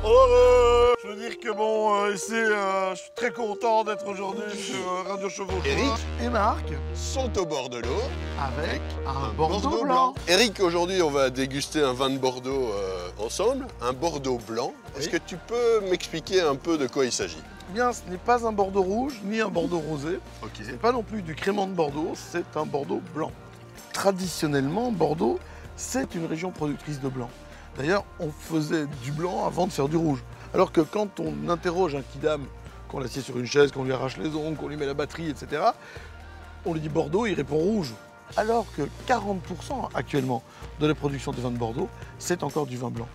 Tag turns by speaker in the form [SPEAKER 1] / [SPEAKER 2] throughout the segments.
[SPEAKER 1] Alors, je veux dire que bon, ici, je suis très content d'être aujourd'hui sur Radio Chevauchois.
[SPEAKER 2] Eric
[SPEAKER 1] Et Marc
[SPEAKER 2] sont au bord de l'eau
[SPEAKER 1] avec un Bordeaux blanc.
[SPEAKER 2] Eric, aujourd'hui, on va déguster un vin de Bordeaux ensemble, un Bordeaux blanc. Est-ce que tu peux m'expliquer un peu de quoi il s'agit?
[SPEAKER 1] Bien, ce n'est pas un Bordeaux rouge ni un Bordeaux rosé.
[SPEAKER 2] Ok.
[SPEAKER 1] Ce n'est pas non plus du crément de Bordeaux, c'est un Bordeaux blanc. Traditionnellement, Bordeaux, c'est une région productrice de blanc. D'ailleurs, on faisait du blanc avant de faire du rouge. Alors que quand on interroge un kidam, qu'on l'assied sur une chaise, qu'on lui arrache les ongles, qu'on lui met la batterie, etc., on lui dit Bordeaux, il répond rouge. Alors que 40% actuellement de la production de vin de Bordeaux, c'est encore du vin blanc.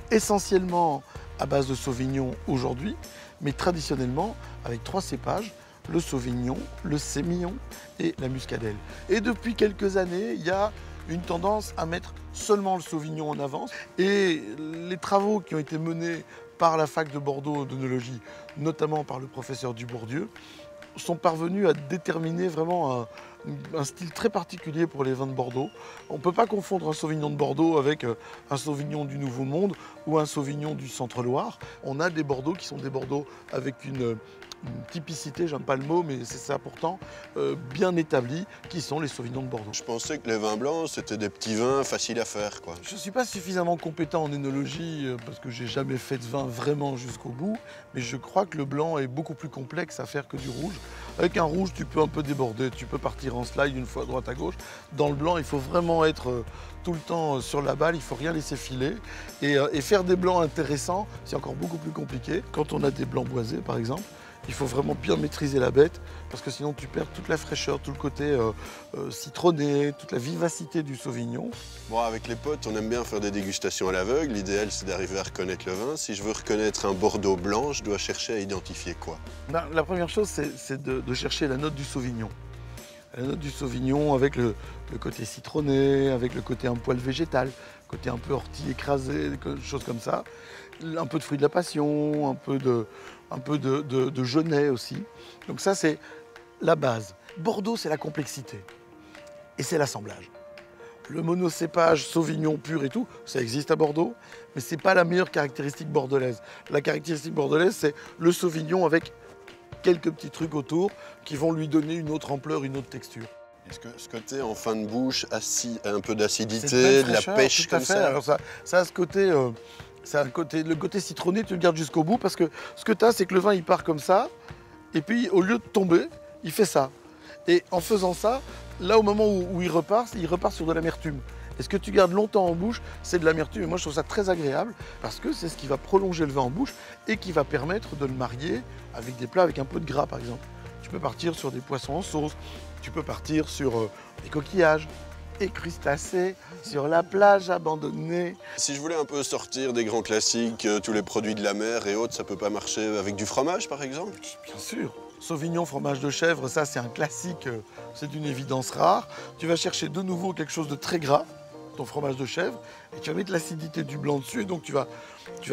[SPEAKER 1] Essentiellement à base de Sauvignon aujourd'hui, mais traditionnellement avec 3 cépages, le Sauvignon, le Sémillon et la Muscadelle. Et depuis quelques années, il y a une tendance à mettre seulement le Sauvignon en avance. Et les travaux qui ont été menés par la fac de Bordeaux d'œnologie, notamment par le professeur Dubourdieu, sont parvenus à déterminer vraiment un style très particulier pour les vins de Bordeaux. On ne peut pas confondre un Sauvignon de Bordeaux avec un Sauvignon du Nouveau Monde ou un Sauvignon du Centre-Loire. On a des Bordeaux qui sont des Bordeaux avec une typicité, j'aime pas le mot, mais c'est ça pourtant, bien établie, qui sont les Sauvignons de Bordeaux.
[SPEAKER 2] Je pensais que les vins blancs, c'était des petits vins faciles à faire, quoi.
[SPEAKER 1] Je ne suis pas suffisamment compétent en œnologie parce que j'ai jamais fait de vin vraiment jusqu'au bout, mais je crois que le blanc est beaucoup plus complexe à faire que du rouge. Avec un rouge, tu peux un peu déborder, tu peux partir en slide une fois à droite à gauche. Dans le blanc, il faut vraiment être tout le temps sur la balle, il ne faut rien laisser filer. Et faire des blancs intéressants, c'est encore beaucoup plus compliqué. Quand on a des blancs boisés, par exemple, il faut vraiment bien maîtriser la bête parce que sinon tu perds toute la fraîcheur, tout le côté citronné, toute la vivacité du Sauvignon.
[SPEAKER 2] Bon, avec les potes, on aime bien faire des dégustations à l'aveugle. L'idéal, c'est d'arriver à reconnaître le vin. Si je veux reconnaître un Bordeaux blanc, je dois chercher à identifier quoi?
[SPEAKER 1] La première chose, c'est de chercher la note du Sauvignon. La note du Sauvignon avec le côté citronné, avec le côté un poil végétal, côté un peu ortie écrasé, des choses comme ça. Un peu de fruits de la passion, un peu de genêt aussi. Donc ça, c'est la base. Bordeaux, c'est la complexité. Et c'est l'assemblage. Le monocépage, Sauvignon pur et tout, ça existe à Bordeaux, mais ce n'est pas la meilleure caractéristique bordelaise. La caractéristique bordelaise, c'est le Sauvignon avec quelques petits trucs autour qui vont lui donner une autre ampleur, une autre texture.
[SPEAKER 2] Est-ce que ce côté en fin de bouche, un peu d'acidité, de la pêche
[SPEAKER 1] tout à
[SPEAKER 2] comme
[SPEAKER 1] fait.
[SPEAKER 2] ça?
[SPEAKER 1] Alors ça a ce côté, le côté citronné, tu le gardes jusqu'au bout parce que ce que tu as, c'est que le vin il part comme ça, et puis au lieu de tomber, il fait ça. Et en faisant ça, là au moment où il repart sur de l'amertume. Et ce que tu gardes longtemps en bouche, c'est de l'amertume. Et moi, je trouve ça très agréable parce que c'est ce qui va prolonger le vin en bouche et qui va permettre de le marier avec des plats avec un peu de gras, par exemple. Tu peux partir sur des poissons en sauce, tu peux partir sur des coquillages, des crustacés, sur la plage abandonnée.
[SPEAKER 2] Si je voulais un peu sortir des grands classiques, tous les produits de la mer et autres, ça peut pas marcher avec du fromage, par exemple?
[SPEAKER 1] Bien sûr. Sauvignon, fromage de chèvre, ça c'est un classique, c'est une évidence rare. Tu vas chercher de nouveau quelque chose de très gras, ton fromage de chèvre, et tu vas mettre l'acidité du blanc dessus, et donc tu vas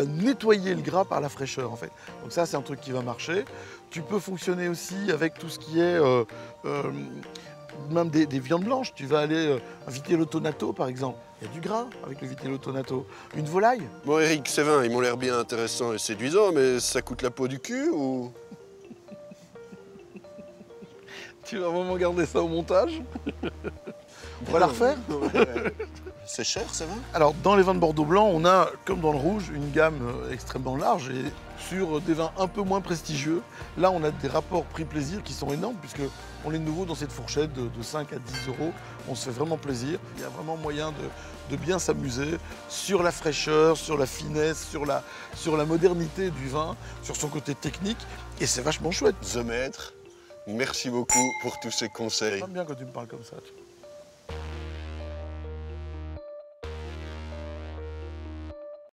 [SPEAKER 1] nettoyer le gras par la fraîcheur en fait. Donc ça c'est un truc qui va marcher. Tu peux fonctionner aussi avec tout ce qui est même des viandes blanches. Tu vas aller un vitello tonato par exemple. Il y a du gras avec le vitello tonato. Une volaille.
[SPEAKER 2] Bon Eric, ces vins, ils m'ont l'air bien intéressants et séduisants, mais ça coûte la peau du cul ou?
[SPEAKER 1] Tu vas vraiment garder ça au montage? On va la refaire?
[SPEAKER 2] C'est cher, ça va?
[SPEAKER 1] Alors, dans les vins de Bordeaux blanc, on a, comme dans le rouge, une gamme extrêmement large. Et sur des vins un peu moins prestigieux, là, on a des rapports prix-plaisir qui sont énormes, puisqu'on est de nouveau dans cette fourchette de 5 à 10 euros. On se fait vraiment plaisir. Il y a vraiment moyen de bien s'amuser sur la fraîcheur, sur la finesse, sur la modernité du vin, sur son côté technique. Et c'est vachement chouette.
[SPEAKER 2] The Maître, merci beaucoup pour tous ces conseils.
[SPEAKER 1] J'aime bien quand tu me parles comme ça.